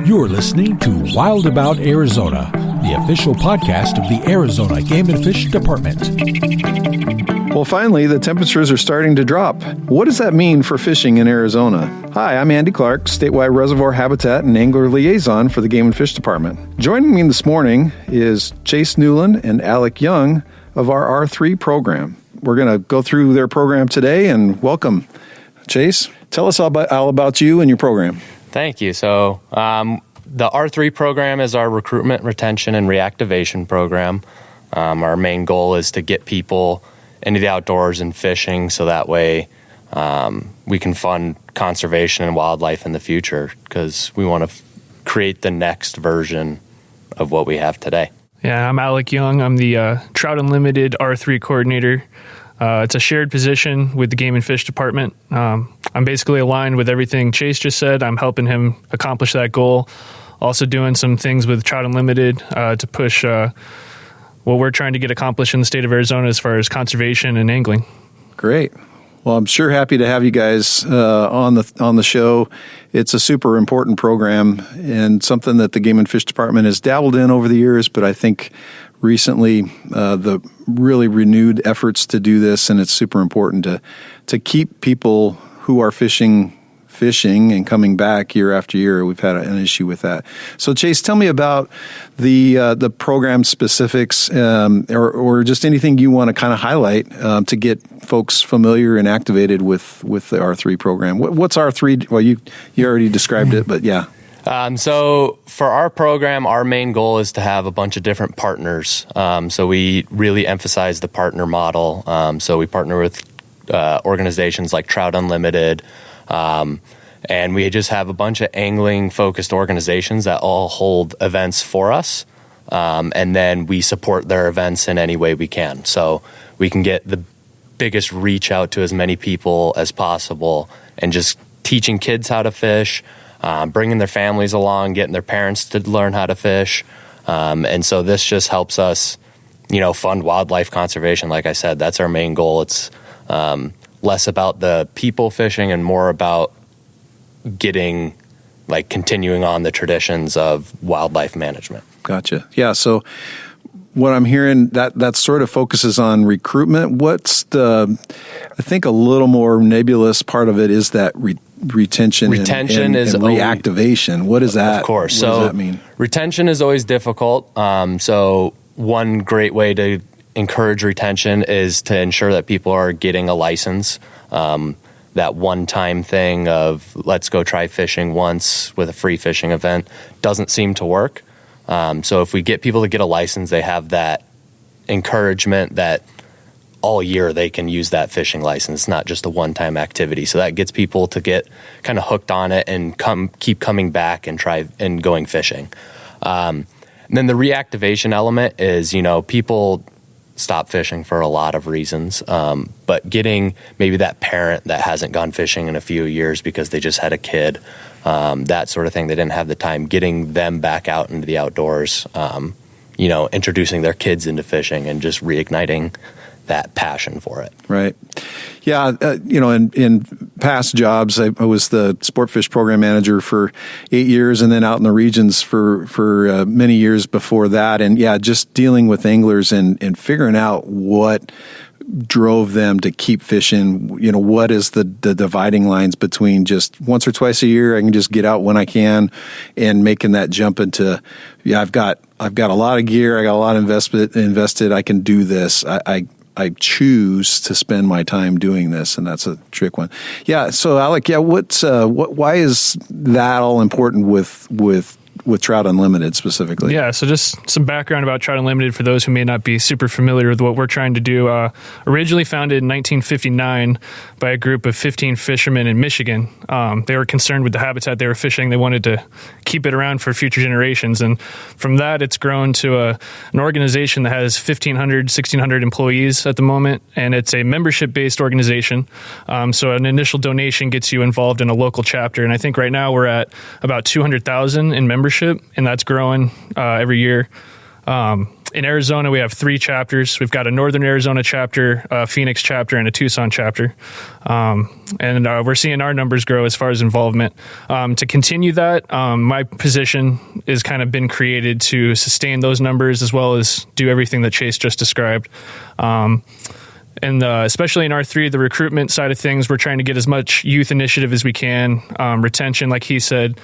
You're listening to Wild About Arizona, the official podcast of the Arizona Game and Fish Department. Well, finally, the temperatures are starting to drop. What does that mean for fishing in Arizona? Hi, I'm Andy Clark, statewide reservoir habitat and angler liaison for the Game and Fish Department. Joining me this morning is Chase Newlon and Alec Young of our R3 program. We're going to go through their program today, and welcome. Chase, tell us all about you and your program. Thank you. So the R3 program is our recruitment, retention, and reactivation program. Our main goal is to get people into the outdoors and fishing so that way we can fund conservation and wildlife in the future, because we want to create the next version of what we have today. Yeah, I'm Alec Young. I'm the Trout Unlimited R3 coordinator. It's a shared position with the Game and Fish Department. I'm basically aligned with everything Chase just said. I'm helping him accomplish that goal. Also doing some things with Trout Unlimited to push what we're trying to get accomplished in the state of Arizona as far as conservation and angling. Great. Well, I'm sure happy to have you guys on the show. It's a super important program and something that the Game and Fish Department has dabbled in over the years, but I think recently the really renewed efforts to do this, and it's super important to keep people who are fishing and coming back year after year. We've had an issue with that. So Chase, tell me about the program specifics, or just anything you want to kind of highlight to get folks familiar and activated with the R3 program. What's R3? Well, you already described it, but yeah. So for our program, our main goal is to have a bunch of different partners. So we really emphasize the partner model. So we partner with organizations like Trout Unlimited, and we just have a bunch of angling-focused organizations that all hold events for us, and then we support their events in any way we can. So we can get the biggest reach out to as many people as possible, and just teaching kids how to fish, bringing their families along, getting their parents to learn how to fish. And so this just helps us, fund wildlife conservation. Like I said, that's our main goal. It's less about the people fishing and more about continuing on the traditions of wildlife management. Gotcha. Yeah. So what I'm hearing, that sort of focuses on recruitment. What's I think a little more nebulous part of it is that retention and reactivation. What is that? Of course. What does that mean? Retention is always difficult. So one great way to encourage retention is to ensure that people are getting a license. That one-time thing of let's go try fishing once with a free fishing event doesn't seem to work. So if we get people to get a license, they have that encouragement that all year they can use that fishing license, not just a one-time activity. So that gets people to get kind of hooked on it and keep coming back and try and going fishing. And then the reactivation element is, people stop fishing for a lot of reasons, but getting maybe that parent that hasn't gone fishing in a few years because they just had a kid, that sort of thing, they didn't have the time, getting them back out into the outdoors, introducing their kids into fishing and just reigniting that passion for it. Right. Yeah. In past jobs, I was the sport fish program manager for 8 years, and then out in the regions for many years before that. And yeah, just dealing with anglers and figuring out what drove them to keep fishing. What is the dividing lines between just once or twice a year I can just get out when I can, and making that jump into, I've got a lot of gear, I got a lot invested, I can do this. I choose to spend my time doing this, and that's a trick one. Yeah. So Alec, why is that all important with Trout Unlimited specifically? Yeah, so just some background about Trout Unlimited for those who may not be super familiar with what we're trying to do. Originally founded in 1959 by a group of 15 fishermen in Michigan. They were concerned with the habitat they were fishing. They wanted to keep it around for future generations. And from that, it's grown to an organization that has 1,500, 1,600 employees at the moment. And it's a membership-based organization. So an initial donation gets you involved in a local chapter. And I think right now we're at about 200,000 in membership, and that's growing every year. In Arizona, we have 3 chapters. We've got a Northern Arizona chapter, a Phoenix chapter, and a Tucson chapter. And we're seeing our numbers grow as far as involvement. To continue that, my position is kind of been created to sustain those numbers as well as do everything that Chase just described. And especially in R3, the recruitment side of things, we're trying to get as much youth initiative as we can, retention, like he said,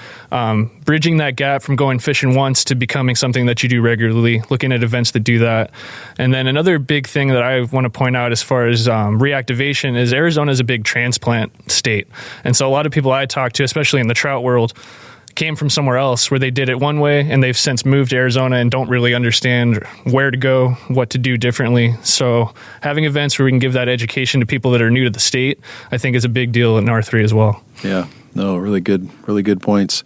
bridging that gap from going fishing once to becoming something that you do regularly, looking at events that do that. And then another big thing that I want to point out as far as reactivation is Arizona is a big transplant state. And so a lot of people I talk to, especially in the trout world, came from somewhere else where they did it one way and they've since moved to Arizona and don't really understand where to go, what to do differently. So having events where we can give that education to people that are new to the state, I think is a big deal in R3 as well. Yeah, no, really good points.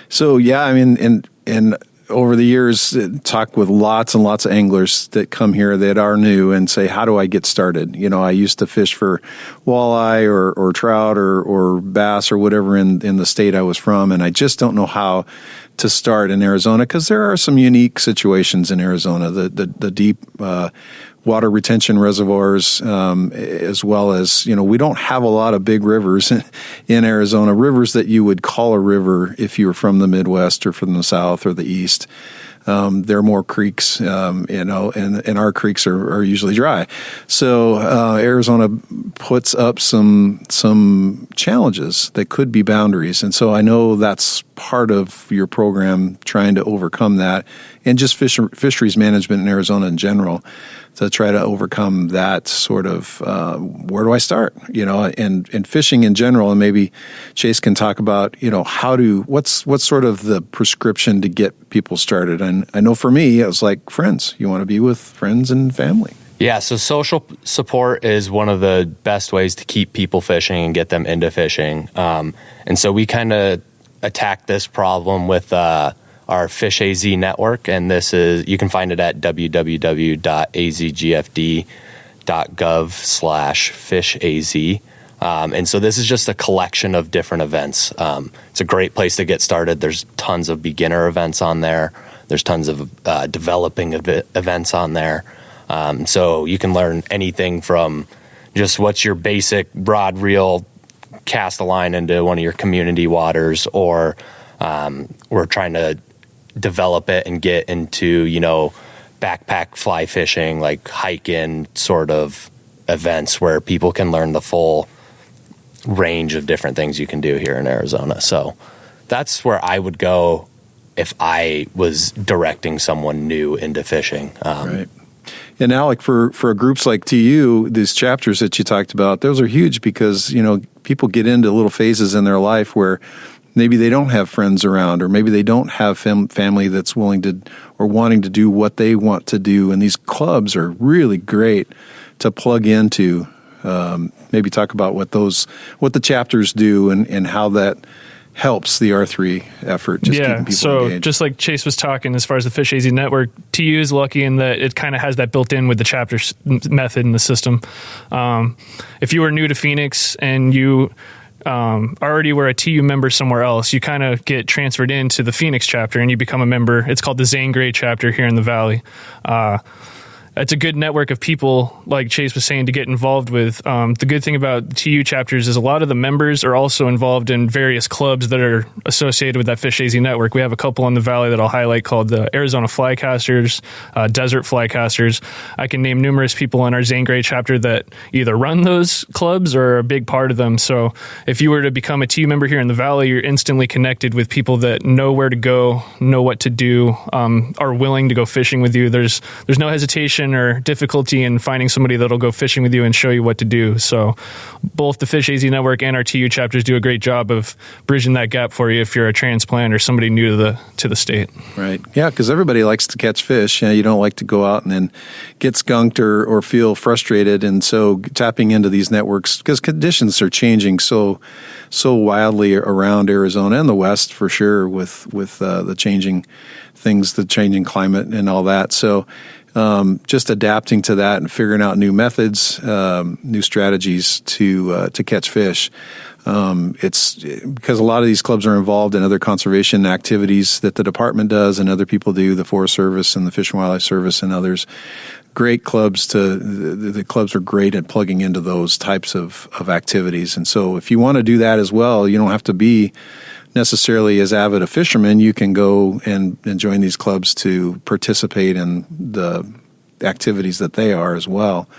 So yeah, I mean, and over the years, talk with lots and lots of anglers that come here that are new and say, how do I get started? You know, I used to fish for walleye or trout or bass or whatever in the state I was from, and I just don't know how to start in Arizona because there are some unique situations in Arizona, the deep water retention reservoirs, as well as, you know, we don't have a lot of big rivers in Arizona, rivers that you would call a river if you were from the Midwest or from the South or the East. There are more creeks, you know, and our creeks are usually dry. So Arizona puts up some challenges that could be boundaries. And so I know that's part of your program, trying to overcome that, and just fisheries management in Arizona in general, to try to overcome that sort of where do I start, you know, and fishing in general. And maybe Chase can talk about, you know, what's sort of the prescription to get people started. And I know for me, it was like friends. You want to be with friends and family. Yeah, so social support is one of the best ways to keep people fishing and get them into fishing. And so we kind of attack this problem with our Fish AZ network, and this is, you can find it at www.azgfd.gov/fishaz. And so this is just a collection of different events. It's a great place to get started. There's tons of beginner events on there. There's tons of developing events on there. So you can learn anything from just what's your basic rod reel, cast a line into one of your community waters, or we're trying to develop it and get into, you know, backpack fly fishing, like hike-in sort of events where people can learn the full range of different things you can do here in Arizona. So that's where I would go if I was directing someone new into fishing. Right. And Alec, for groups like TU, these chapters that you talked about, those are huge because, you know, people get into little phases in their life where maybe they don't have friends around, or maybe they don't have family that's willing to or wanting to do what they want to do. And these clubs are really great to plug into. Maybe talk about what the chapters do and how that helps the R3 effort. Keeping people engaged. Just like Chase was talking, as far as the Fish AZ network, TU is lucky in that it kind of has that built in with the chapter method in the system. If you were new to Phoenix and you already were a TU member somewhere else, you kind of get transferred into the Phoenix chapter and you become a member. It's called the Zane Gray chapter here in the Valley. It's a good network of people, like Chase was saying, to get involved with. The good thing about TU chapters is a lot of the members are also involved in various clubs that are associated with that Fish AZ network. We have a couple in the Valley that I'll highlight called the Arizona Flycasters, Desert Flycasters. I can name numerous people in our Zane Gray chapter that either run those clubs or are a big part of them. So if you were to become a TU member here in the Valley, you're instantly connected with people that know where to go, know what to do, are willing to go fishing with you. There's no hesitation or difficulty in finding somebody that'll go fishing with you and show you what to do. So both the Fish AZ network and our TU chapters do a great job of bridging that gap for you if you're a transplant or somebody new to the state. Right. Yeah, because everybody likes to catch fish. You don't like to go out and then get skunked or feel frustrated. And so tapping into these networks, because conditions are changing so wildly around Arizona and the West for sure with the changing things, the changing climate and all that. So just adapting to that and figuring out new methods, new strategies to catch fish. It's because a lot of these clubs are involved in other conservation activities that the department does and other people do, the Forest Service and the Fish and Wildlife Service and others. Great clubs the clubs are great at plugging into those types of activities. And so if you want to do that as well, you don't have to be necessarily as avid a fisherman. You can go and join these clubs to participate in the activities that they are as well,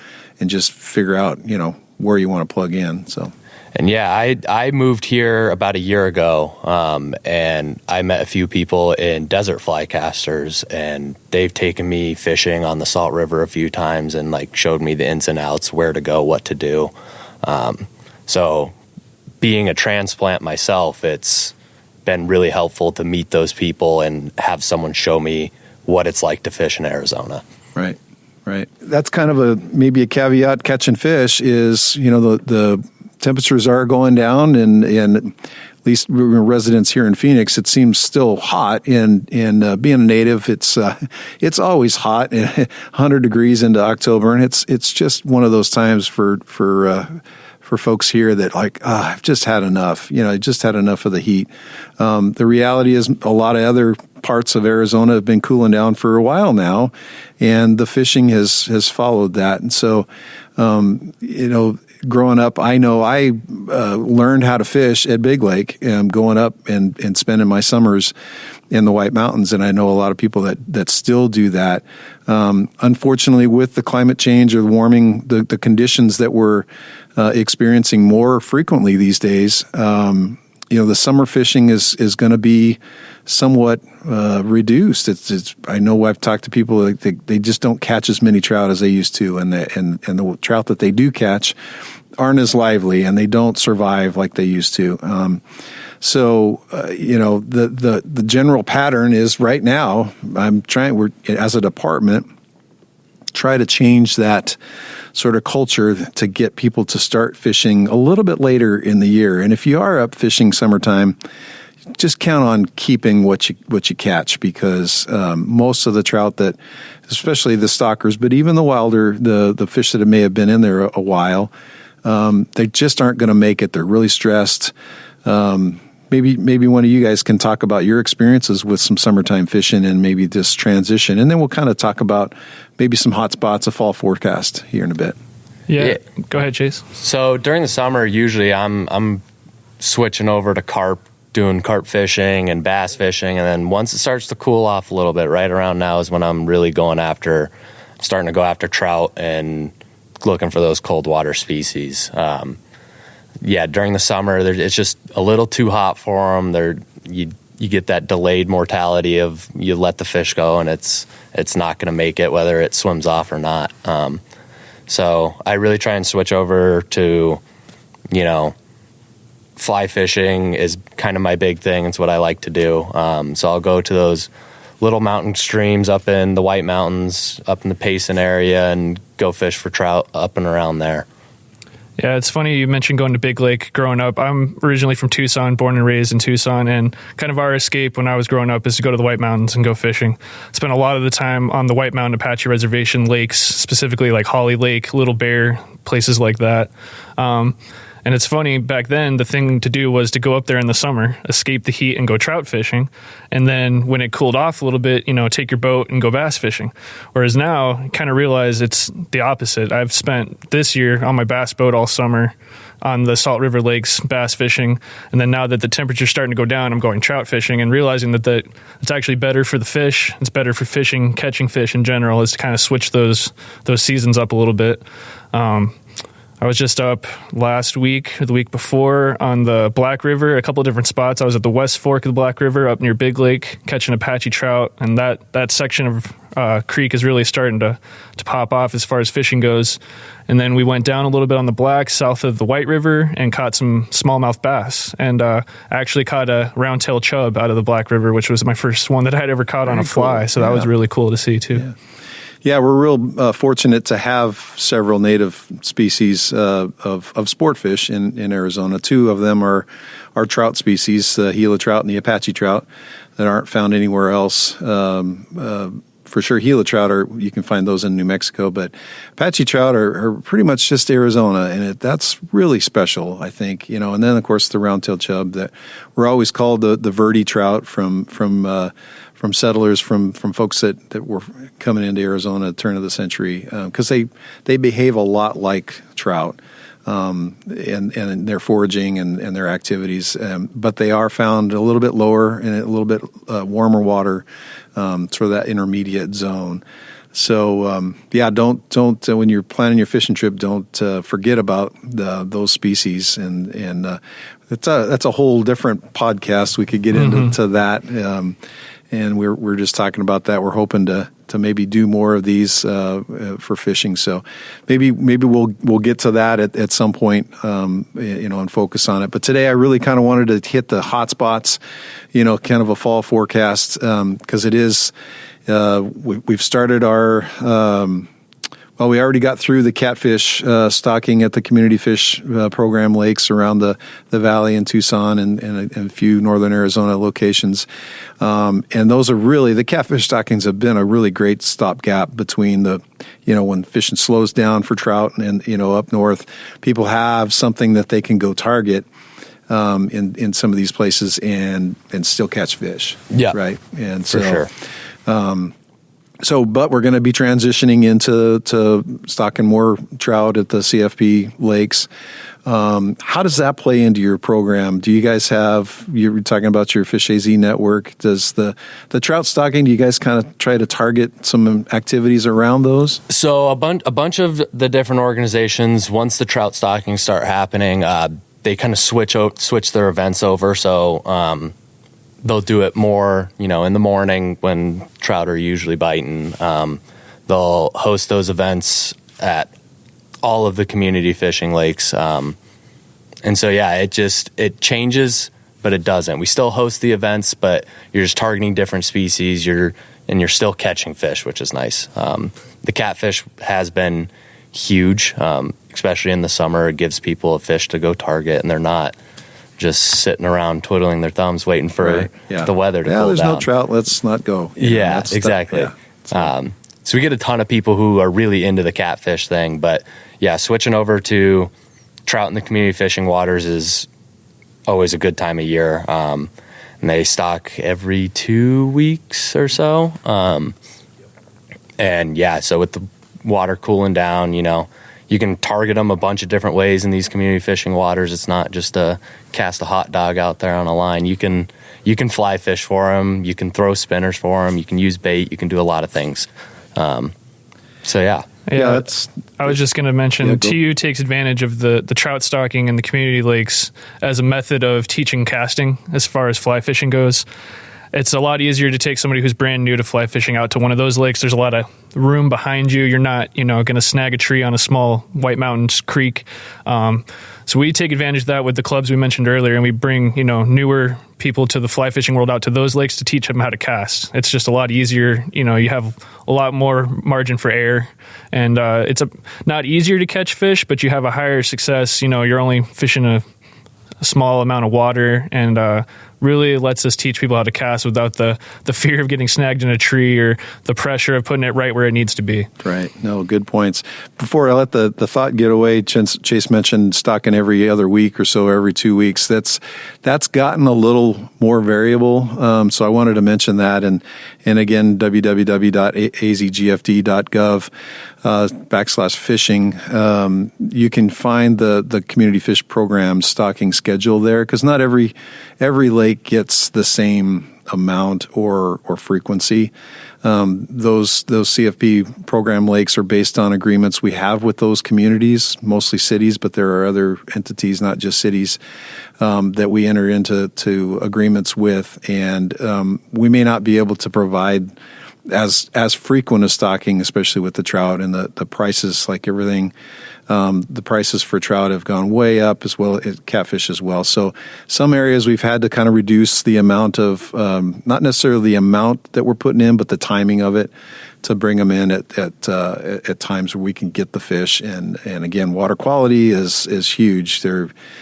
and just figure out, where you want to plug in. So. And yeah, I moved here about a year ago, and I met a few people in desert fly casters, and they've taken me fishing on the Salt River a few times and showed me the ins and outs, where to go, what to do. So being a transplant myself, it's been really helpful to meet those people and have someone show me what it's like to fish in Arizona. Right. That's kind of maybe a caveat catching fish is, the temperatures are going down, and at least residents here in Phoenix, it seems still hot. And being a native, it's always hot, 100 degrees into October, and it's just one of those times for folks here that I've just had enough. Just had enough of the heat. The reality is a lot of other parts of Arizona have been cooling down for a while now, and the fishing has followed that. And so, growing up, I know I learned how to fish at Big Lake, going up and spending my summers in the White Mountains, and I know a lot of people that still do that. Unfortunately, with the climate change or the warming, the conditions that we're experiencing more frequently these days, the summer fishing is going to be somewhat reduced. I know I've talked to people they just don't catch as many trout as they used to, and the trout that they do catch aren't as lively, and they don't survive like they used to. So the general pattern is right now we're as a department try to change that sort of culture to get people to start fishing a little bit later in the year. And if you are up fishing summertime, just count on keeping what you catch, because most of the trout that, especially the stockers, but even the wilder, the fish that may have been in there a while, they just aren't going to make it. They're really stressed. Maybe one of you guys can talk about your experiences with some summertime fishing and maybe this transition, and then we'll kind of talk about maybe some hot spots of fall forecast here in a bit. Yeah. Go ahead, Chase. So during the summer, usually I'm switching over to carp, doing carp fishing and bass fishing, and then once it starts to cool off a little bit, right around now is when I'm really starting to go after trout and looking for those cold water species. During the summer, it's just a little too hot for them. You get that delayed mortality of you let the fish go and it's not going to make it, whether it swims off or not. So I really try and switch over to, fly fishing is kind of my big thing. It's what I like to do. So I'll go to those little mountain streams up in the White Mountains, up in the Payson area, and go fish for trout up and around there. Yeah, it's funny you mentioned going to Big Lake growing up. I'm originally from Tucson, born and raised in Tucson, and kind of our escape when I was growing up is to go to the White Mountains and go fishing. Spent a lot of the time on the White Mountain Apache Reservation lakes, specifically like Holly Lake, Little Bear, places like that. And it's funny, back then, the thing to do was to go up there in the summer, escape the heat, and go trout fishing. And then when it cooled off a little bit, take your boat and go bass fishing. Whereas now, I kind of realize it's the opposite. I've spent this year on my bass boat all summer on the Salt River Lakes bass fishing. And then now that the temperature's starting to go down, I'm going trout fishing and realizing that it's actually better for the fish. It's better for fishing, catching fish in general, is to kind of switch those seasons up a little bit. I was just up last week or the week before on the Black River, a couple of different spots. I was at the West Fork of the Black River up near Big Lake catching Apache trout, and that section of creek is really starting to pop off as far as fishing goes. And then we went down a little bit on the Black, south of the White River, and caught some smallmouth bass, and actually caught a round-tailed chub out of the Black River, which was my first one that I'd ever caught on a fly, so that was really cool to see too. Yeah. Yeah, we're real fortunate to have several native species of sport fish in Arizona. Two of them are trout species, the Gila trout and the Apache trout, that aren't found anywhere else. for sure. Gila trout you can find those in New Mexico, but Apache trout are pretty much just Arizona, and that's really special, I think. And then of course the round-tailed chub that we're always called the Verde trout from settlers, from folks that were coming into Arizona at the turn of the century, because they behave a lot like trout. And their foraging and their activities, but they are found a little bit lower and a little bit warmer water, sort of that intermediate zone. So don't when you're planning your fishing trip, don't forget about those species, and that's a whole different podcast. We could get into that, and we're just talking about that. We're hoping to maybe do more of these for fishing. So maybe we'll get to that at some point, and focus on it. But today I really kind of wanted to hit the hot spots, kind of a fall forecast, because it is, we've started our, we already got through the catfish stocking at the community fish program lakes around the valley in Tucson and a few northern Arizona locations. And those are really, the catfish stockings have been a really great stopgap between when fishing slows down for trout and, up north, people have something that they can go target in some of these places and still catch fish. Yeah. Right. And for sure. But we're going to be transitioning into stocking more trout at the CFP lakes. How does that play into your program? Do you guys you're talking about your Fish AZ network. Does the trout stocking, do you guys kind of try to target some activities around those? So a bunch of the different organizations, once the trout stockings start happening, they kind of switch their events over. So, they'll do it more, in the morning when trout are usually biting. They'll host those events at all of the community fishing lakes. And so, it changes, but it doesn't. We still host the events, but you're just targeting different species. You're still catching fish, which is nice. The catfish has been huge, especially in the summer. It gives people a fish to go target, and they're not just sitting around twiddling their thumbs waiting for the weather to cool down. There's no trout, let's not go. Exactly. So we get a ton of people who are really into the catfish thing, but switching over to trout in the community fishing waters is always a good time of year. And they stock every 2 weeks or so. So with the water cooling down, you can target them a bunch of different ways in these community fishing waters. It's not just to cast a hot dog out there on a line. You can fly fish for them. You can throw spinners for them. You can use bait. You can do a lot of things. I was just going to mention, TU takes advantage of the trout stocking in the community lakes as a method of teaching casting as far as fly fishing goes. It's a lot easier to take somebody who's brand new to fly fishing out to one of those lakes. There's a lot of room behind you. You're not, going to snag a tree on a small White Mountains creek. So we take advantage of that with the clubs we mentioned earlier, and we bring, newer people to the fly fishing world out to those lakes to teach them how to cast. It's just a lot easier. You have a lot more margin for error, and it's not easier to catch fish, but you have a higher success. You're only fishing a small amount of water, and really lets us teach people how to cast without the fear of getting snagged in a tree or the pressure of putting it right where it needs to be. Right. No, good points. Before I let the thought get away, Chase mentioned stocking every other week or so, every 2 weeks. That's gotten a little more variable. So I wanted to mention that. And again, www.azgfd.gov /fishing. You can find the community fish program stocking schedule there, because not every lake gets the same amount or frequency. Those CFP program lakes are based on agreements we have with those communities, mostly cities, but there are other entities, not just cities, that we enter into agreements with, and we may not be able to provide as frequent a stocking, especially with the trout and the prices, like everything. The prices for trout have gone way up, as well as catfish as well. So some areas we've had to kind of reduce the amount of, not necessarily the amount that we're putting in, but the timing of it. to bring them in at times where we can get the fish. And again, water quality is huge.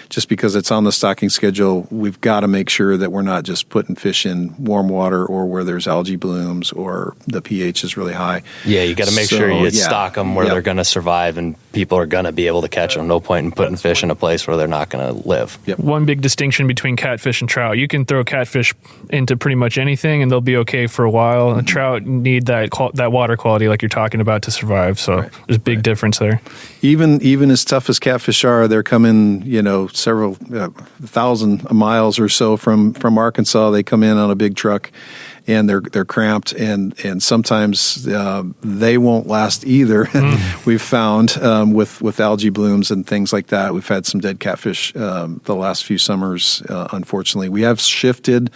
Just because it's on the stocking schedule, we've got to make sure that we're not just putting fish in warm water or where there's algae blooms or the pH is really high. Yeah, you got to make sure you stock them where they're going to survive and people are going to be able to catch them. No point in putting fish in a place where they're not going to live. Yep. One big distinction between catfish and trout: you can throw catfish into pretty much anything and they'll be okay for a while. And trout need that water quality like you're talking about to survive. So there's a big difference there. Even as tough as catfish are, they're coming, several thousand miles or so from Arkansas. They come in on a big truck, and they're cramped, and sometimes they won't last either. We've found with algae blooms and things like that. We've had some dead catfish the last few summers. Unfortunately, we have shifted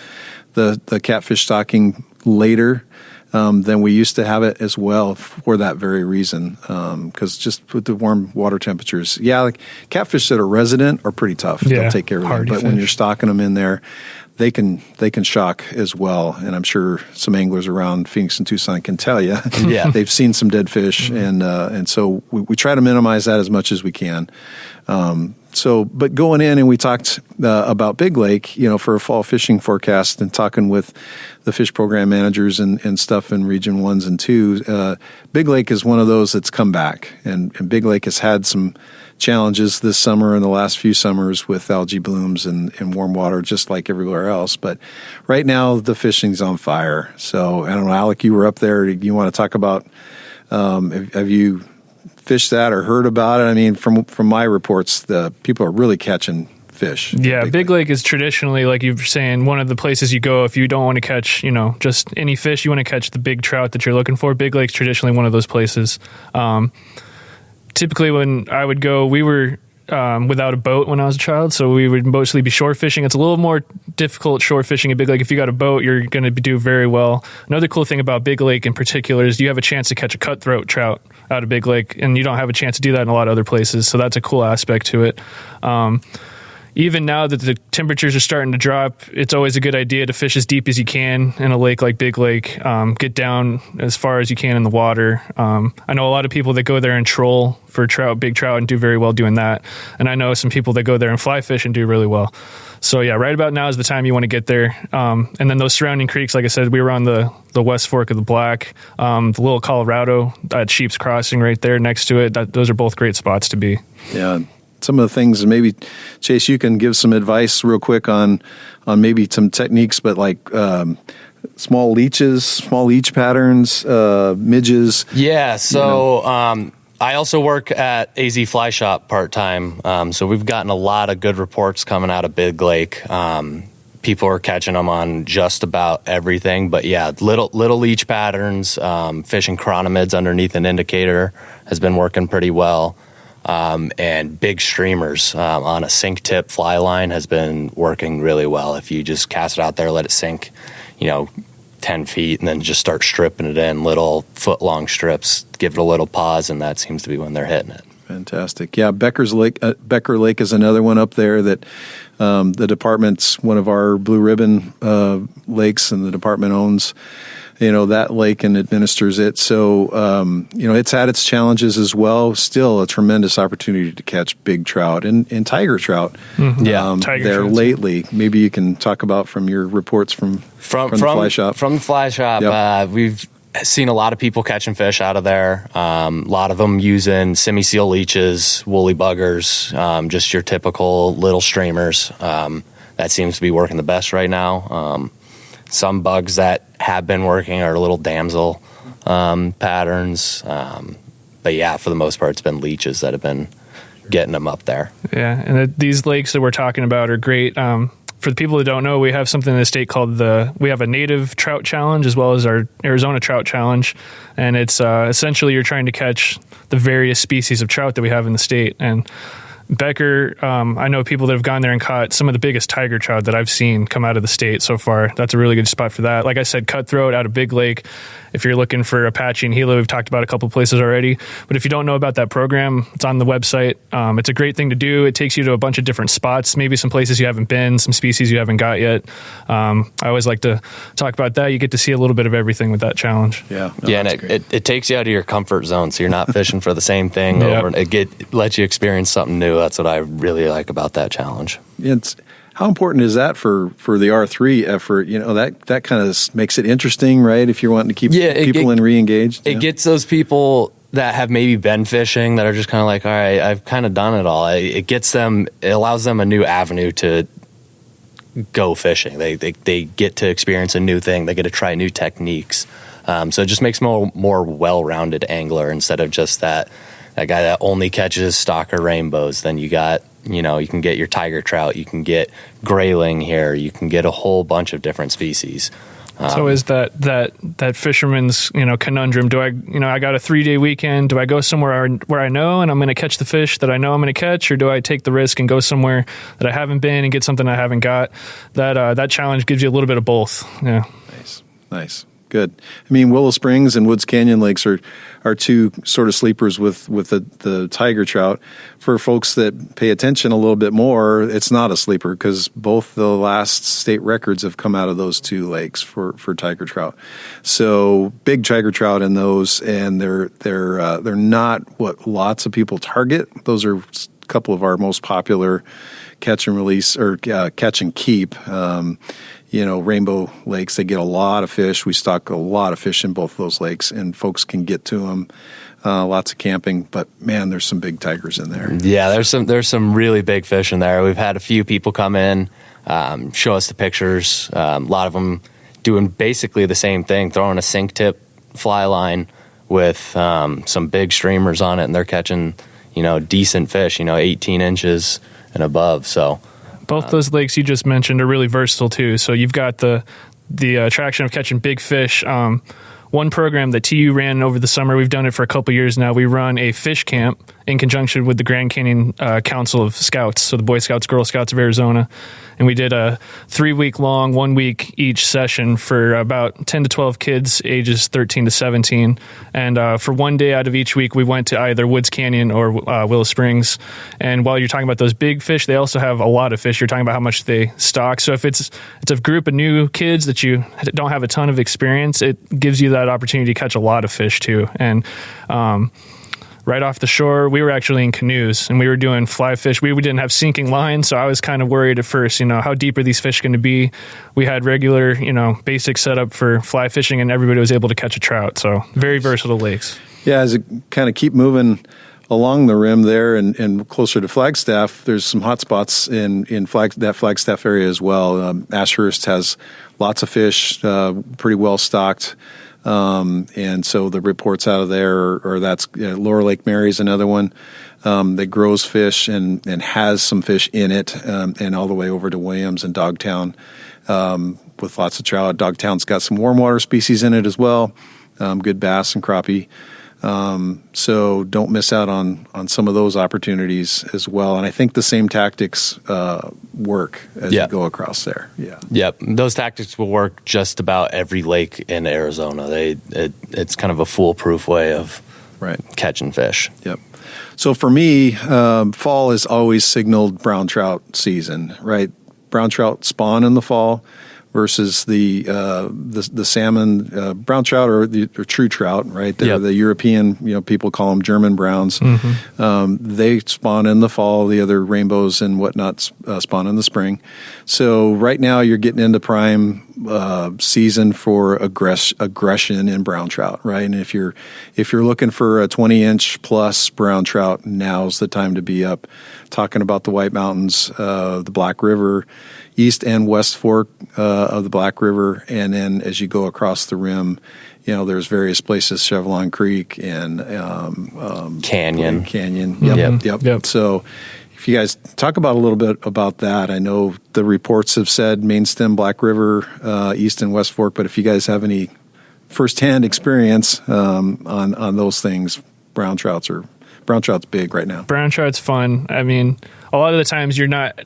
the catfish stocking later than we used to have it as well for that very reason. Because just with the warm water temperatures, like catfish that are resident are pretty tough. They'll take care of them. But when you're stocking them in there, they can shock as well. And I'm sure some anglers around Phoenix and Tucson can tell you. They've seen some dead fish, and so we try to minimize that as much as we can. But going in, and we talked about Big Lake, for a fall fishing forecast, and talking with the fish program managers and stuff in Region 1s and 2s. Big Lake is one of those that's come back, and Big Lake has had some challenges this summer and the last few summers with algae blooms and warm water, just like everywhere else. But right now, the fishing's on fire. So I don't know, Alec, you were up there. You want to talk about, have you fished that or heard about it? I mean, from my reports, the people are really catching fish. Yeah, Big Lake is traditionally, like you were saying, one of the places you go if you don't want to catch, just any fish. You want to catch the big trout that you're looking for. Big Lake's traditionally one of those places. Typically, when I would go, we were without a boat when I was a child, so we would mostly be shore fishing. It's a little more difficult shore fishing at Big Lake. If you got a boat, you're going to do very well. Another cool thing about Big Lake in particular is you have a chance to catch a cutthroat trout out of Big Lake, and you don't have a chance to do that in a lot of other places, so that's a cool aspect to it. Even now that the temperatures are starting to drop, it's always a good idea to fish as deep as you can in a lake like Big Lake. Get down as far as you can in the water. I know a lot of people that go there and troll for trout, big trout, and do very well doing that. And I know some people that go there and fly fish and do really well. So yeah, right about now is the time you want to get there. And then those surrounding creeks, like I said, we were on the West Fork of the Black, the Little Colorado, at Sheep's Crossing right there next to it. Those are both great spots to be. Yeah. Some of the things, and maybe Chase, you can give some advice real quick on maybe some techniques, but like small leech patterns, midges. Yeah. So I also work at AZ Fly Shop part-time. So we've gotten a lot of good reports coming out of Big Lake. People are catching them on just about everything, but yeah, little leech patterns, fishing chronomids underneath an indicator has been working pretty well. And big streamers on a sink tip fly line has been working really well. If you just cast it out there, let it sink, 10 feet, and then just start stripping it in little foot-long strips, give it a little pause, and that seems to be when they're hitting it. Fantastic. Yeah, Becker Lake is another one up there that the department's one of our blue ribbon lakes, and the department owns that lake and administers it. So, it's had its challenges as well. Still a tremendous opportunity to catch big trout and tiger trout. Mm-hmm. Tiger there lately. Maybe you can talk about from your reports from the fly shop. From the fly shop, yep. We've seen a lot of people catching fish out of there. A lot of them using semi-seal leeches, woolly buggers, just your typical little streamers. That seems to be working the best right now. Some bugs that have been working are little damsel patterns. But yeah, for the most part, it's been leeches that have been getting them up there. Yeah, and these lakes that we're talking about are great. For the people that don't know, we have something in the state called we have a native trout challenge as well as our Arizona trout challenge. And it's essentially you're trying to catch the various species of trout that we have in the state. And Becker, I know people that have gone there and caught some of the biggest tiger trout that I've seen come out of the state so far. That's a really good spot for that. Like I said, Cutthroat out of Big Lake. If you're looking for Apache and Gila, we've talked about a couple places already. But if you don't know about that program, it's on the website. It's a great thing to do. It takes you to a bunch of different spots, maybe some places you haven't been, some species you haven't got yet. I always like to talk about that. You get to see a little bit of everything with that challenge. Yeah, and it takes you out of your comfort zone, so you're not fishing for the same thing over. And it lets you experience something new. That's what I really like about that challenge. How important is that for the R3 effort? That kind of makes it interesting, right? If you're wanting to keep people re-engaged. It gets those people that have maybe been fishing that are just kind of like, all right, I've kind of done it all. It allows them a new avenue to go fishing. They get to experience a new thing. They get to try new techniques. So it just makes them a more well-rounded angler instead of just that guy that only catches stalker rainbows. Then you got, you can get your tiger trout, you can get grayling here, you can get a whole bunch of different species. So is that fisherman's conundrum? Do I got a 3-day weekend? Do I go somewhere where I know and I'm going to catch the fish that I know I'm going to catch, or do I take the risk and go somewhere that I haven't been and get something I haven't got? That challenge gives you a little bit of both. Yeah. Nice. Good. I mean, Willow Springs and Woods Canyon Lakes are two sort of sleepers with the tiger trout. For folks that pay attention a little bit more, it's not a sleeper because both the last state records have come out of those two lakes for tiger trout. So big tiger trout in those, and they're not what lots of people target. Those are a couple of our most popular catch and release or catch and keep. Rainbow lakes, they get a lot of fish. We stock a lot of fish in both those lakes, and folks can get to them. Lots of camping, but man, there's some big tigers in there. Yeah, there's some really big fish in there. We've had a few people come in, show us the pictures. A lot of them doing basically the same thing, throwing a sink tip fly line with some big streamers on it, and they're catching decent fish, 18 inches and above. So. Both those lakes you just mentioned are really versatile too. So you've got the attraction of catching big fish. One program that TU ran over the summer, we've done it for a couple years now. We run a fish camp in conjunction with the Grand Canyon Council of Scouts, so the Boy Scouts, Girl Scouts of Arizona. And we did a 3-week-long, 1-week each session for about 10 to 12 kids, ages 13 to 17. And for one day out of each week, we went to either Woods Canyon or Willow Springs. And while you're talking about those big fish, they also have a lot of fish. You're talking about how much they stock. So if it's a group of new kids that you don't have a ton of experience, it gives you that opportunity to catch a lot of fish too. And right off the shore, we were actually in canoes and we were doing fly fish. We didn't have sinking lines, so I was kind of worried at first, how deep are these fish going to be? We had regular, basic setup for fly fishing, and everybody was able to catch a trout. So very versatile lakes. Yeah, as it kind of keep moving along the rim there and closer to Flagstaff, there's some hot spots in that Flagstaff area as well. Ashurst has lots of fish, pretty well stocked. And so the reports out of there or that's Lower Lake Mary's another one that grows fish and has some fish in it, and all the way over to Williams and Dogtown with lots of trout. Dogtown's got some warm water species in it as well, good bass and crappie. So don't miss out on some of those opportunities as well. And I think the same tactics work as you go across there. Yeah. Yep. Those tactics will work just about every lake in Arizona. It's kind of a foolproof way of catching fish. Yep. So for me, fall is always signaled brown trout season, right? Brown trout spawn in the fall versus the salmon, brown trout or true trout, right? They're the European, people call them German browns. Mm-hmm. They spawn in the fall. The other rainbows and whatnot spawn in the spring. So right now you're getting into prime season for aggression in brown trout, right? And if you're looking for a 20-inch plus brown trout, now's the time to be up. Talking about the White Mountains, the Black River, East and West Fork of the Black River, and then as you go across the rim, there's various places, Chevelon Creek and Canyon. Yep. So if you guys talk about a little bit about that, I know the reports have said main stem Black River, East and West Fork, but if you guys have any firsthand experience on those things, brown trouts are brown trout's big right now. Brown trout's fun. I mean, a lot of the times you're not,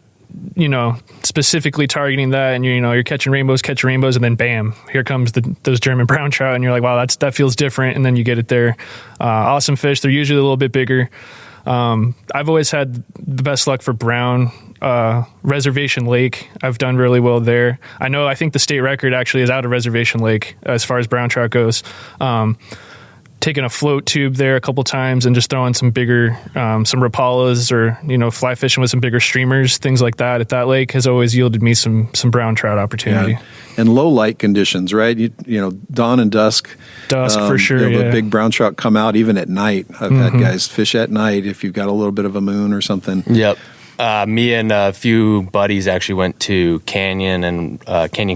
specifically targeting that, and you're catching rainbows, and then bam, here comes those German brown trout, and you're like, wow, that feels different, and then you get it there. Awesome fish. They're usually a little bit bigger. I've always had the best luck for brown. Reservation Lake, I've done really well there. I think the state record actually is out of Reservation Lake as far as brown trout goes. Taking a float tube there a couple times and just throwing some bigger, some Rapalas or, fly fishing with some bigger streamers, things like that at that lake has always yielded me some brown trout opportunity. Yeah. And low light conditions, right? Dawn and dusk. Dusk for sure, The big brown trout come out even at night. I've had guys fish at night if you've got a little bit of a moon or something. Yep. Me and a few buddies actually went to Canyon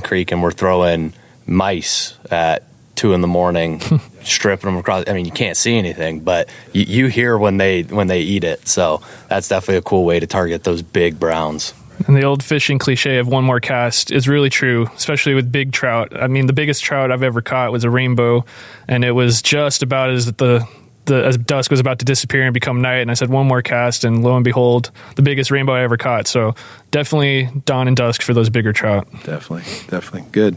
Creek, and we're throwing mice at 2 a.m, stripping them across. I mean, you can't see anything, but you hear when they eat it. So that's definitely a cool way to target those big browns. And the old fishing cliche of one more cast is really true, especially with big trout. I mean, the biggest trout I've ever caught was a rainbow, and it was just about as as dusk was about to disappear and become night, and I said one more cast, and lo and behold, the biggest rainbow I ever caught. So definitely dawn and dusk for those bigger trout. Definitely. Good.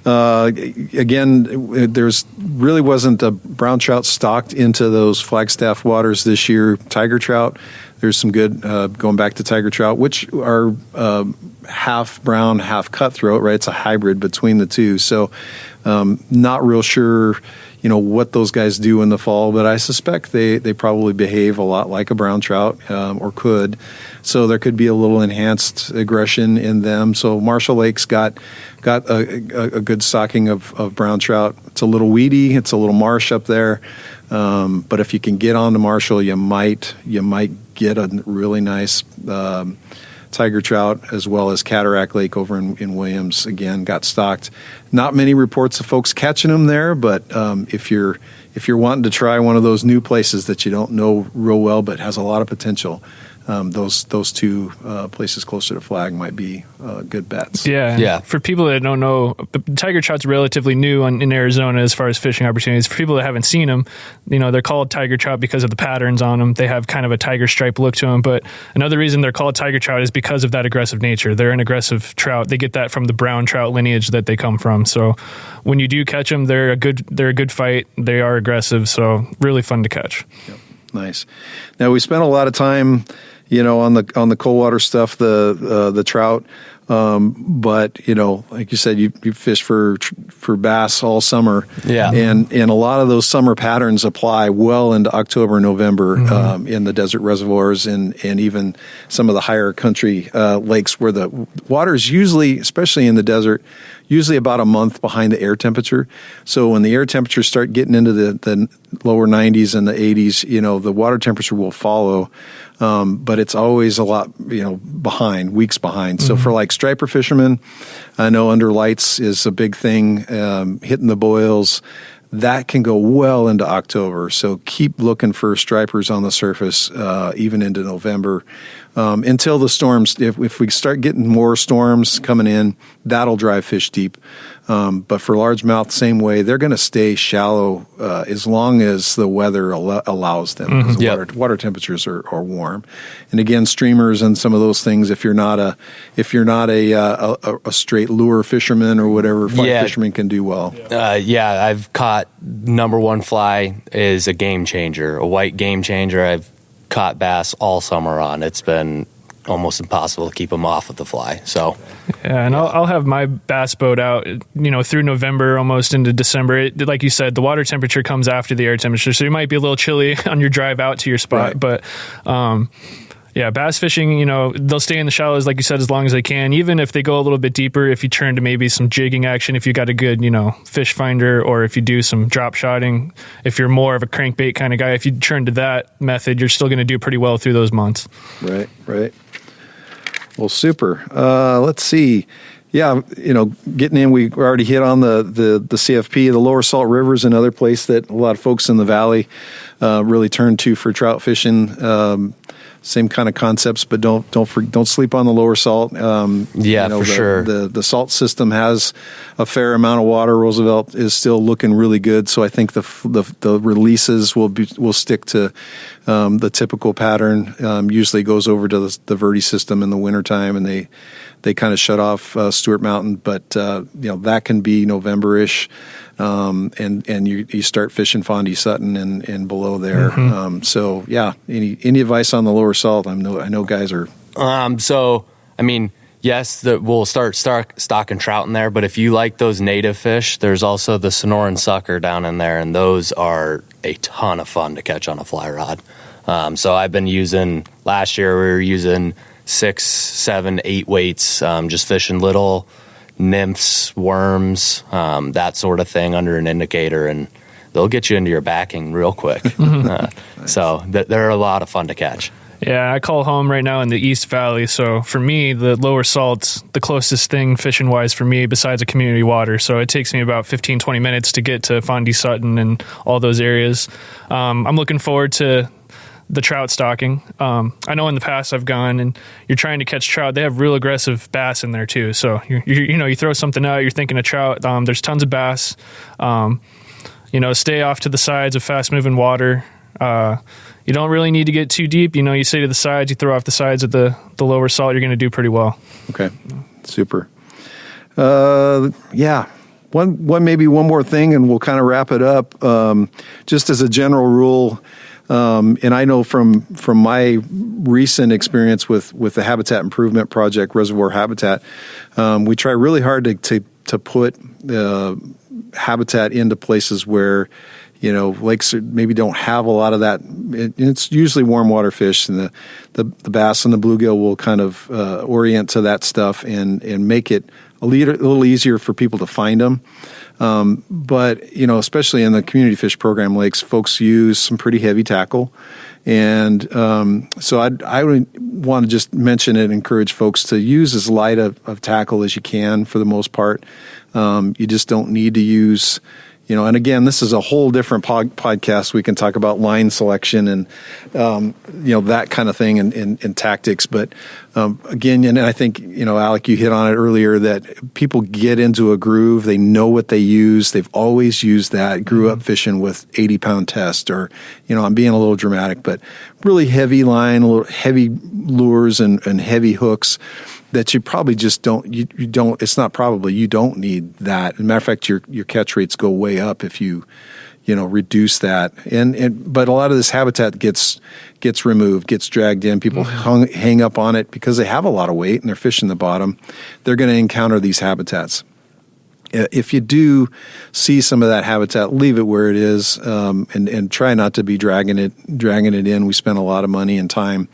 Again, there's really wasn't a brown trout stocked into those Flagstaff waters this year. Tiger trout, there's some good, going back to tiger trout, which are half brown, half cutthroat, right? It's a hybrid between the two. So not real sure, what those guys do in the fall, but I suspect they probably behave a lot like a brown trout, or could. So there could be a little enhanced aggression in them. So Marshall Lake's got a good stocking of brown trout. It's a little weedy. It's a little marsh up there. But if you can get onto Marshall, you might get a really nice tiger trout, as well as Cataract Lake over in Williams. Again, got stocked. Not many reports of folks catching them there, but if you're wanting to try one of those new places that you don't know real well but has a lot of potential, those two places closer to Flag might be good bets. Yeah. For people that don't know, tiger trout's relatively new in Arizona as far as fishing opportunities. For people that haven't seen them, they're called tiger trout because of the patterns on them. They have kind of a tiger stripe look to them. But another reason they're called tiger trout is because of that aggressive nature. They're an aggressive trout. They get that from the brown trout lineage that they come from. So when you do catch them, they're a good fight. They are aggressive. So really fun to catch. Yep. Nice. Now we spent a lot of time, on the cold water stuff, the trout. But like you said, you fish for bass all summer. Yeah. And a lot of those summer patterns apply well into October, November, in the desert reservoirs and even some of the higher country lakes where the water is usually, especially in the desert, usually about a month behind the air temperature. So when the air temperatures start getting into the lower 90s and the 80s, the water temperature will follow. But it's always a lot, behind, weeks behind. So for like striper fishermen, I know under lights is a big thing, hitting the boils. That can go well into October. So keep looking for stripers on the surface, even into November, until the storms. If we start getting more storms coming in, that'll drive fish deep. But for largemouth, same way, they're going to stay shallow as long as the weather allows them. Because the water temperatures are warm. And again, streamers and some of those things. If you're not a straight lure fisherman or whatever, fly fishermen can do well. I've caught number one fly is a game changer, a white game changer. I've caught bass all summer on. It's been almost impossible to keep them off with the fly. So I'll have my bass boat out, through November, almost into December. Like you said, the water temperature comes after the air temperature, so you might be a little chilly on your drive out to your spot. Right. But bass fishing, they'll stay in the shallows, like you said, as long as they can. Even if they go a little bit deeper, if you turn to maybe some jigging action, if you got a good, fish finder, or if you do some drop shotting, if you're more of a crankbait kind of guy, if you turn to that method, you're still going to do pretty well through those months. Right. Well, super. Let's see. Yeah, getting in, we already hit on the CFP, the Lower Salt River is another place that a lot of folks in the valley really turn to for trout fishing. same kind of concepts, but don't sleep on the lower salt. Sure. The salt system has a fair amount of water. Roosevelt is still looking really good, so I think the releases will stick to the typical pattern. Usually goes over to the Verde system in the wintertime, and they kind of shut off Stewart Mountain, but that can be November-ish. And you start fishing Fondy Sutton and below there. Any advice on the lower salt? I know guys are. Yes, we'll start stocking trout in there. But if you like those native fish, there's also the Sonoran sucker down in there, and those are a ton of fun to catch on a fly rod. So I've been using. Last year we were using 6, 7, 8 weights, just fishing little nymphs, worms, that sort of thing under an indicator, and they'll get you into your backing real quick. Nice. So they're a lot of fun to catch. Yeah, I call home right now in the East Valley, so for me, the lower salt's the closest thing fishing-wise for me besides a community water, so it takes me about 15-20 minutes to get to Fondy Sutton and all those areas. I'm looking forward to the trout stocking. I know in the past I've gone and you're trying to catch trout. They have real aggressive bass in there too. So you throw something out, you're thinking of trout. There's tons of bass. Stay off to the sides of fast moving water. You don't really need to get too deep. You stay to the sides, you throw off the sides of the lower salt, you're going to do pretty well. Okay. Super. Maybe one more thing and we'll kind of wrap it up. Just as a general rule, and I know from my recent experience with the Habitat Improvement Project, Reservoir Habitat, we try really hard to put habitat into places where lakes maybe don't have a lot of that. It's usually warm water fish, and the bass and the bluegill will kind of orient to that stuff and make it a little easier for people to find them. But especially in the community fish program lakes, folks use some pretty heavy tackle. And so I would want to just mention it and encourage folks to use as light of tackle as you can for the most part. You just don't need to use, and again, this is a whole different podcast. We can talk about line selection and, that kind of thing and tactics. But again, and I think, Alec, you hit on it earlier that people get into a groove. They know what they use. They've always used that. Grew up fishing with 80-pound test, or, I'm being a little dramatic, but really heavy line, a little heavy lures and heavy hooks that you probably just don't, you don't, it's not probably, you don't need that. As a matter of fact, your catch rates go way up if you reduce that. But a lot of this habitat gets removed, gets dragged in. People hang up on it because they have a lot of weight and they're fishing the bottom. They're going to encounter these habitats. If you do see some of that habitat, leave it where it is, and try not to be dragging it in. We spend a lot of money and time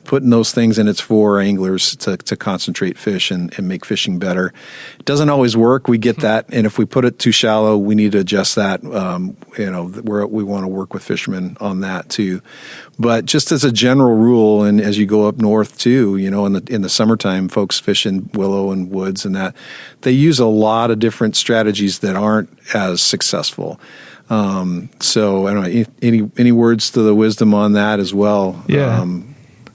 putting those things in. It's for anglers to concentrate fish and make fishing better. It doesn't always work. We get that. And if we put it too shallow, we need to adjust that. We want to work with fishermen on that too. But just as a general rule, and as you go up north too, in the summertime, folks fish in willow and woods and that, they use a lot of different strategies that aren't as successful. So I don't know, any words to the wisdom on that as well? Yeah.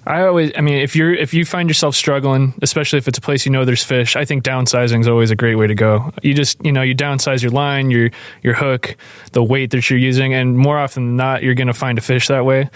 If you find yourself struggling, especially if it's a place there's fish, I think downsizing is always a great way to go. You just, you downsize your line, your hook, the weight that you're using, and more often than not, you're going to find a fish that way.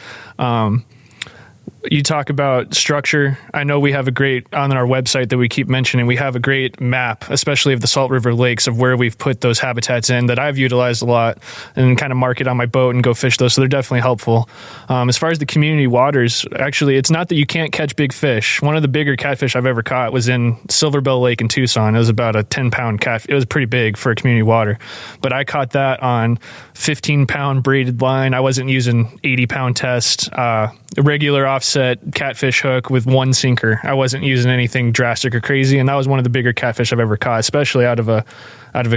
You talk about structure. I know we have on our website that we keep mentioning, we have a great map, especially of the Salt River lakes, of where we've put those habitats in that I've utilized a lot and kind of mark it on my boat and go fish those. So they're definitely helpful. As far as the community waters, actually, it's not that you can't catch big fish. One of the bigger catfish I've ever caught was in Silverbell Lake in Tucson. It was about a 10-pound catfish. It was pretty big for a community water, but I caught that on 15-pound braided line. I wasn't using 80-pound test, a regular offset catfish hook with one sinker. I wasn't using anything drastic or crazy, and that was one of the bigger catfish I've ever caught, especially out of a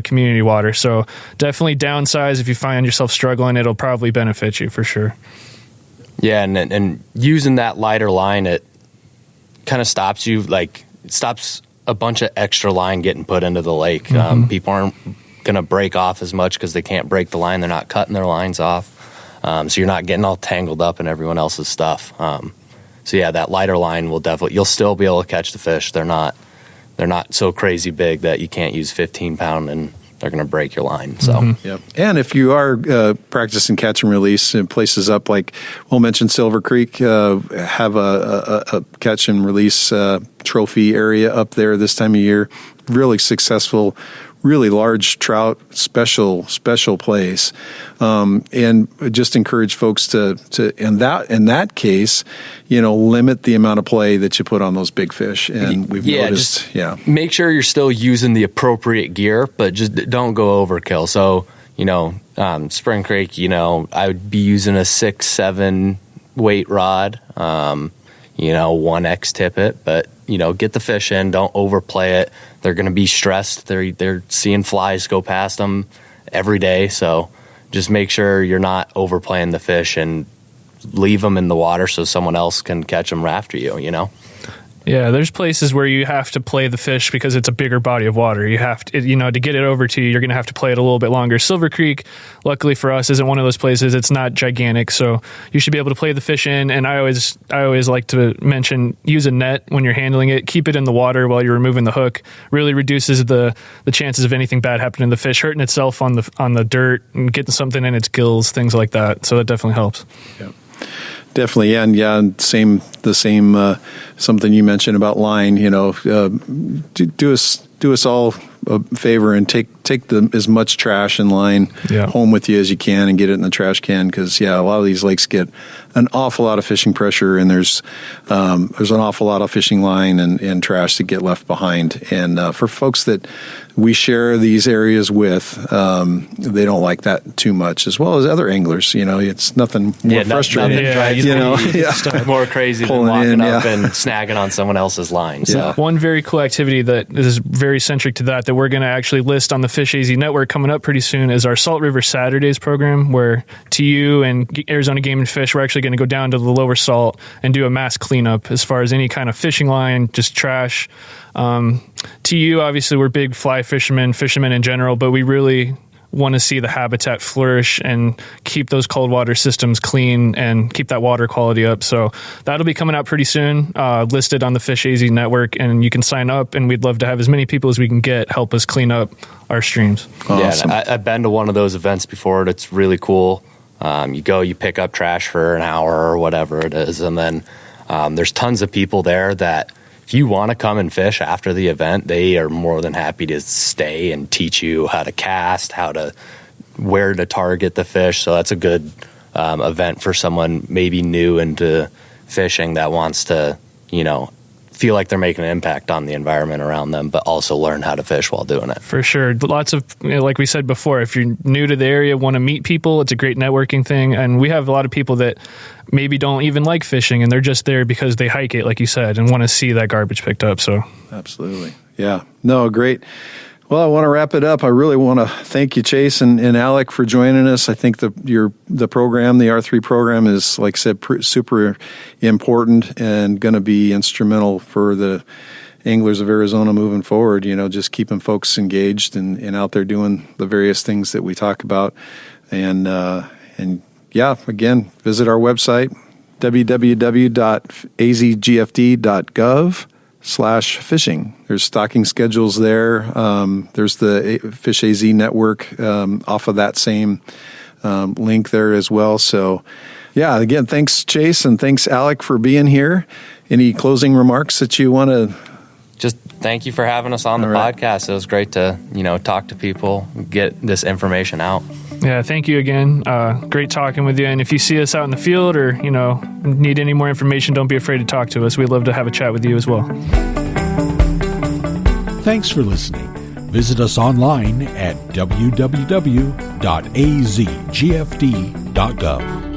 community water. So definitely downsize if you find yourself struggling. It'll probably benefit you for sure. Yeah, and using that lighter line, it kind of stops you, it stops a bunch of extra line getting put into the lake. People aren't going to break off as much because they can't break the line. They're not cutting their lines off. So you're not getting all tangled up in everyone else's stuff. yeah, that lighter line you'll still be able to catch the fish. They're not so crazy big that you can't use 15-pound and they're going to break your line. So, Yep. And if you are practicing catch and release in places up like we'll mention Silver Creek, have a catch and release trophy area up there this time of year. Really successful, really large trout, special place, and just encourage folks to in that case, limit the amount of play that you put on those big fish. And we've noticed, make sure you're still using the appropriate gear, but just don't go overkill. So, Spring Creek, I would be using a 6-7 weight rod, 1X tippet, but get the fish in, don't overplay it. They're going to be stressed. They're seeing flies go past them every day. So just make sure you're not overplaying the fish and leave them in the water so someone else can catch them after you, Yeah, there's places where you have to play the fish because it's a bigger body of water. You have to, to get it over to you, you're going to have to play it a little bit longer. Silver Creek, luckily for us, isn't one of those places. It's not gigantic, so you should be able to play the fish in. And I always like to mention, use a net when you're handling it. Keep it in the water while you're removing the hook. Really reduces the chances of anything bad happening to the fish, hurting itself on the dirt and getting something in its gills, things like that. So that definitely helps. Yep. Definitely, and something you mentioned about line. Do us all a favor and take as much trash and line home with you as you can and get it in the trash can, because a lot of these lakes get an awful lot of fishing pressure, and there's an awful lot of fishing line and trash that get left behind. And for folks that we share these areas with, they don't like that too much, as well as other anglers. It's nothing more frustrating. More crazy than walking up and snagging on someone else's line. So. One very cool activity that is very centric to that we're going to actually list on the Fish AZ network coming up pretty soon is our Salt River Saturdays program, where TU and Arizona Game and Fish, we're actually going to go down to the lower salt and do a mass cleanup as far as any kind of fishing line, just trash. TU, obviously, we're big fly fishermen in general, but we really want to see the habitat flourish and keep those cold water systems clean and keep that water quality up. So that'll be coming out pretty soon, listed on the Fish AZ network, and you can sign up, and we'd love to have as many people as we can get help us clean up our streams. Awesome. Yeah, I've been to one of those events before. It's really cool. You pick up trash for an hour or whatever it is, and then there's tons of people there that if you want to come and fish after the event, they are more than happy to stay and teach you how to cast, where to target the fish. So that's a good event for someone maybe new into fishing that wants to, feel like they're making an impact on the environment around them, but also learn how to fish while doing it. For sure. Lots of, like we said before, if you're new to the area, want to meet people, it's a great networking thing. And we have a lot of people that maybe don't even like fishing, and they're just there because they hike it, like you said, and want to see that garbage picked up. So absolutely. Yeah. No, great. Well, I want to wrap it up. I really want to thank you, Chase and Alec, for joining us. I think the program, the R3 program, is, like I said, super important and going to be instrumental for the anglers of Arizona moving forward. Just keeping folks engaged and out there doing the various things that we talk about. And again, visit our website, www.azgfd.gov/fishing. There's stocking schedules there. There's the Fish AZ network off of that same link there as well. So, again, thanks, Chase, and thanks, Alec, for being here. Any closing remarks that you want to? Just thank you for having us on the podcast. It was great to, talk to people, get this information out. Yeah, thank you again. Great talking with you. And if you see us out in the field or, need any more information, don't be afraid to talk to us. We'd love to have a chat with you as well. Thanks for listening. Visit us online at www.azgfd.gov.